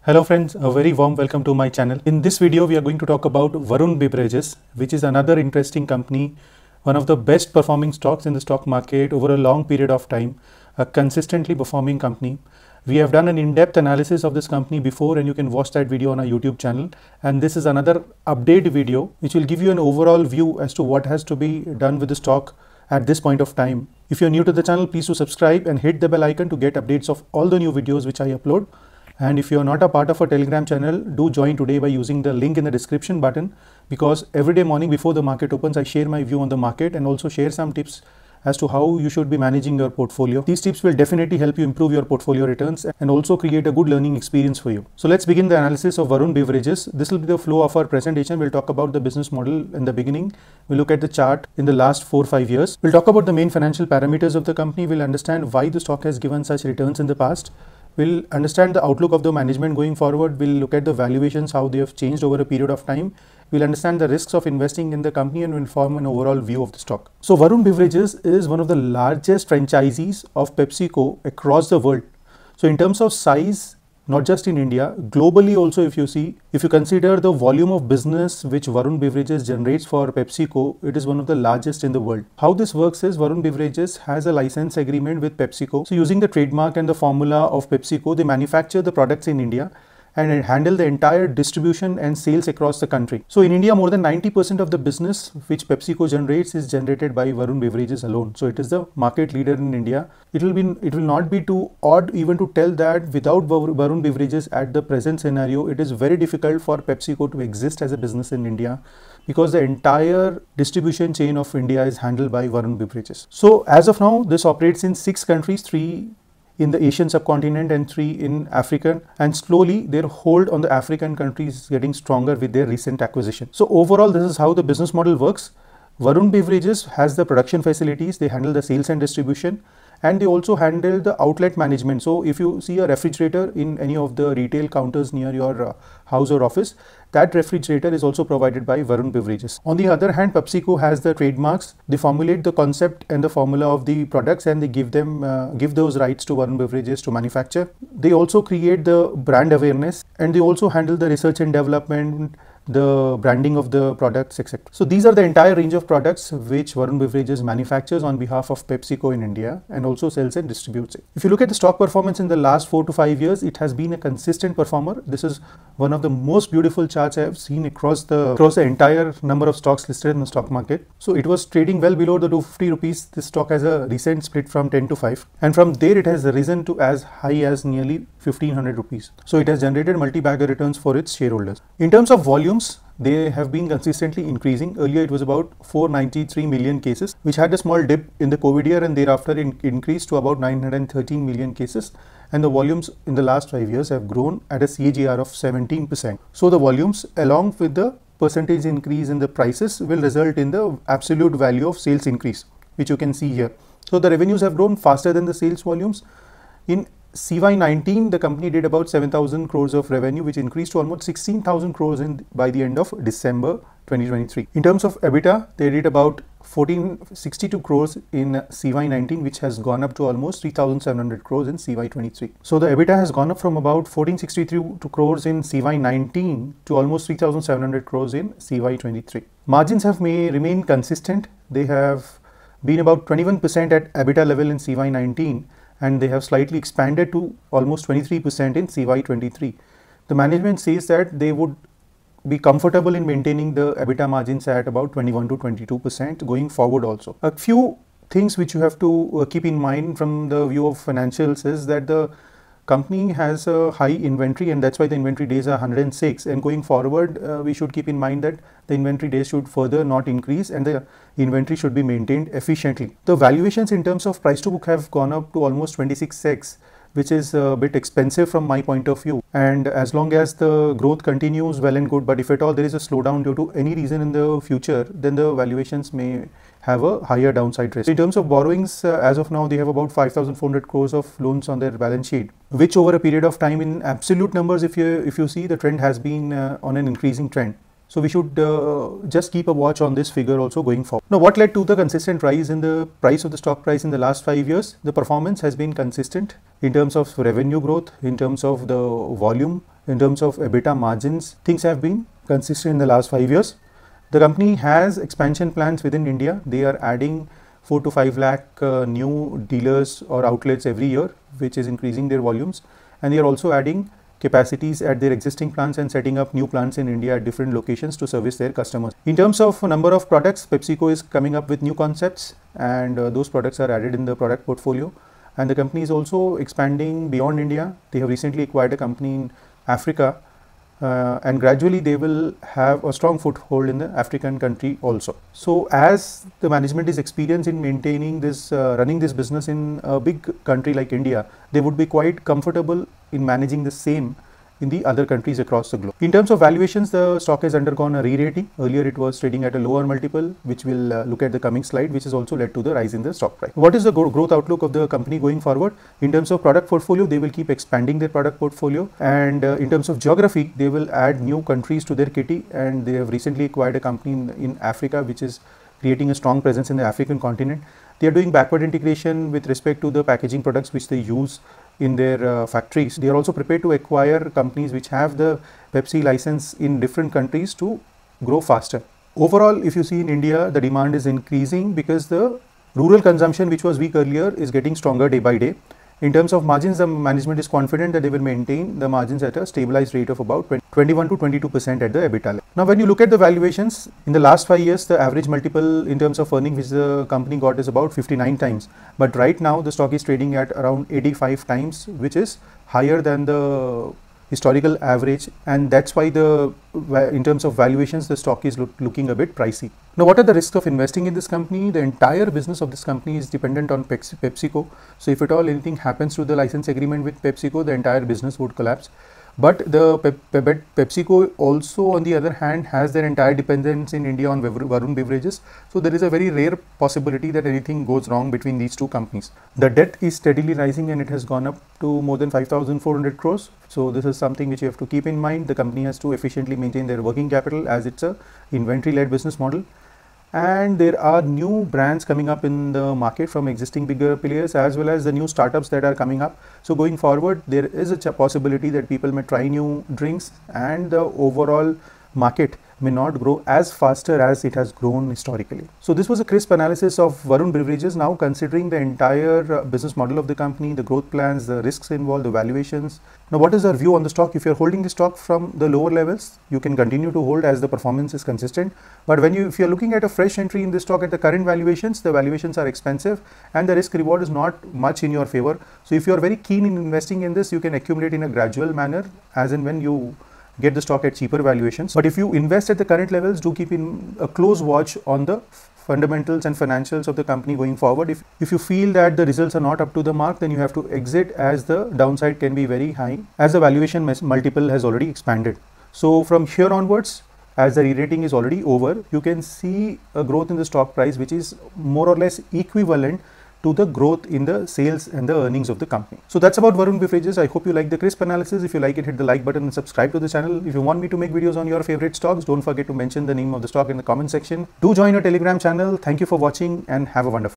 Hello friends, a very warm welcome to my channel. In this video, we are going to talk about Varun Beverages, which is another interesting company, one of the best performing stocks in the stock market over a long period of time, a consistently performing company. We have done an in-depth analysis of this company before and you can watch that video on our YouTube channel. And this is another update video, which will give you an overall view as to what has to be done with the stock at this point of time. If you're new to the channel, please do subscribe and hit the bell icon to get updates of all the new videos which I upload. And if you are not a part of our Telegram channel, do join today by using the link in the description button, because every day morning before the market opens, I share my view on the market and also share some tips as to how you should be managing your portfolio. These tips will definitely help you improve your portfolio returns and also create a good learning experience for you. So let's begin the analysis of Varun Beverages. This will be the flow of our presentation. We'll talk about the business model in the beginning. We'll look at the chart in the last 4-5 years. We'll talk about the main financial parameters of the company. We'll understand why the stock has given such returns in the past. We'll understand the outlook of the management going forward. We'll look at the valuations, how they have changed over a period of time. We'll understand the risks of investing in the company and we'll form an overall view of the stock. So Varun Beverages is one of the largest franchisees of PepsiCo across the world. So in terms of size, not just in India, globally also, if you consider the volume of business which Varun Beverages generates for PepsiCo, it is one of the largest in the world. How this works is Varun Beverages has a license agreement with PepsiCo. So using the trademark and the formula of PepsiCo, they manufacture the products in India and handle the entire distribution and sales across the country. So in India, more than 90% of the business which PepsiCo generates is generated by Varun Beverages alone. So it is the market leader in India. It will not be too odd even to tell that without Varun Beverages at the present scenario, it is very difficult for PepsiCo to exist as a business in India, because the entire distribution chain of India is handled by Varun Beverages. So as of now, this operates in 6 countries, 3 in the Asian subcontinent and 3 in Africa, and slowly their hold on the African countries is getting stronger with their recent acquisition. So overall, this is how the business model works. Varun Beverages has the production facilities, they handle the sales and distribution, and they also handle the outlet management. So if you see a refrigerator in any of the retail counters near your house or office, that refrigerator is also provided by Varun Beverages. On the other hand, PepsiCo has the trademarks. They formulate the concept and the formula of the products and they give those rights to Varun Beverages to manufacture. They also create the brand awareness and they also handle the research and development, the branding of the products, etc. So these are the entire range of products which Varun Beverages manufactures on behalf of PepsiCo in India and also sells and distributes it. If you look at the stock performance in the last 4 to 5 years, it has been a consistent performer. This is one of the most beautiful charts I have seen across the entire number of stocks listed in the stock market. So it was trading well below the 250 rupees. This stock has a recent split from 10 to 5, and from there it has risen to as high as nearly 1500 rupees. So it has generated multi-bagger returns for its shareholders. In terms of volumes, they have been consistently increasing. Earlier it was about 493 million cases, which had a small dip in the COVID year, and thereafter increased to about 913 million cases. And the volumes in the last 5 years have grown at a CAGR of 17%. So the volumes along with the percentage increase in the prices will result in the absolute value of sales increase, which you can see here. So the revenues have grown faster than the sales volumes. In CY19, the company did about 7,000 crores of revenue, which increased to almost 16,000 crores by the end of December 2023. In terms of EBITDA, they did about 1462 crores in CY19, which has gone up to almost 3,700 crores in CY23. So the EBITDA has gone up from about 1463 crores in CY19 to almost 3,700 crores in CY23. Margins have remained consistent. They have been about 21% at EBITDA level in CY19, and they have slightly expanded to almost 23% in CY23. The management says that they would be comfortable in maintaining the EBITDA margins at about 21 to 22% going forward also. A few things which you have to keep in mind from the view of financials is that the company has a high inventory, and that's why the inventory days are 106, and going forward we should keep in mind that the inventory days should further not increase and the inventory should be maintained efficiently. The valuations in terms of price to book have gone up to almost 26x, which is a bit expensive from my point of view. And as long as the growth continues, well and good, but if at all there is a slowdown due to any reason in the future, then the valuations may have a higher downside risk. In terms of borrowings, as of now, they have about 5,400 crores of loans on their balance sheet, which over a period of time in absolute numbers, if you see, the trend has been on an increasing trend. So we should just keep a watch on this figure also going forward. Now, what led to the consistent rise in the price of the stock price in the last 5 years? The performance has been consistent in terms of revenue growth, in terms of the volume, in terms of EBITDA margins. Things have been consistent in the last 5 years. The company has expansion plans within India. They are adding 4 to 5 lakh new dealers or outlets every year, which is increasing their volumes. And they are also adding capacities at their existing plants and setting up new plants in India at different locations to service their customers. In terms of number of products, PepsiCo is coming up with new concepts, and those products are added in the product portfolio. And the company is also expanding beyond India. They have recently acquired a company in Africa, and gradually they will have a strong foothold in the African country also. So as the management is experienced in maintaining this, running this business in a big country like India, they would be quite comfortable in managing the same in the other countries across the globe. In terms of valuations, the stock has undergone a re-rating. Earlier it was trading at a lower multiple, which we'll look at the coming slide, which has also led to the rise in the stock price. What is the growth outlook of the company going forward? In terms of product portfolio, they will keep expanding their product portfolio, and in terms of geography, they will add new countries to their kitty, and they have recently acquired a company in Africa, which is creating a strong presence in the African continent. They are doing backward integration with respect to the packaging products which they use in their factories. They are also prepared to acquire companies which have the Pepsi license in different countries to grow faster. Overall, if you see in India, the demand is increasing because the rural consumption, which was weak earlier, is getting stronger day by day. In terms of margins, the management is confident that they will maintain the margins at a stabilized rate of about 21 to 22% at the EBITDA level. Now, when you look at the valuations, in the last 5 years, the average multiple in terms of earning which the company got is about 59 times. But right now, the stock is trading at around 85 times, which is higher than the historical average, and that's why in terms of valuations, the stock is looking a bit pricey. Now, what are the risks of investing in this company? The entire business of this company is dependent on PepsiCo. So if at all anything happens to the license agreement with PepsiCo, the entire business would collapse. But the PepsiCo also, on the other hand, has their entire dependence in India on Varun Beverages. So there is a very rare possibility that anything goes wrong between these two companies. The debt is steadily rising, and it has gone up to more than 5,400 crores. So this is something which you have to keep in mind. The company has to efficiently maintain their working capital, as it's a inventory-led business model. And there are new brands coming up in the market from existing bigger players, as well as the new startups that are coming up. So going forward, there is a possibility that people may try new drinks, and the overall market may not grow as faster as it has grown historically. So this was a crisp analysis of Varun Beverages. Now, considering the entire business model of the company, the growth plans, the risks involved, the valuations. Now, what is our view on the stock? If you're holding the stock from the lower levels, you can continue to hold as the performance is consistent. But if you're looking at a fresh entry in this stock at the current valuations, the valuations are expensive and the risk reward is not much in your favor. So if you're very keen in investing in this, you can accumulate in a gradual manner as and when you get the stock at cheaper valuations. But if you invest at the current levels, do keep in a close watch on the fundamentals and financials of the company going forward. If you feel that the results are not up to the mark, then you have to exit, as the downside can be very high, as the valuation multiple has already expanded. So from here onwards, as the re-rating is already over, you can see a growth in the stock price which is more or less equivalent to the growth in the sales and the earnings of the company. So that's about Varun Beverages. I hope you like the crisp analysis. If you like it, hit the like button and subscribe to the channel. If you want me to make videos on your favorite stocks, don't forget to mention the name of the stock in the comment section. Do join our Telegram channel. Thank you for watching and have a wonderful day.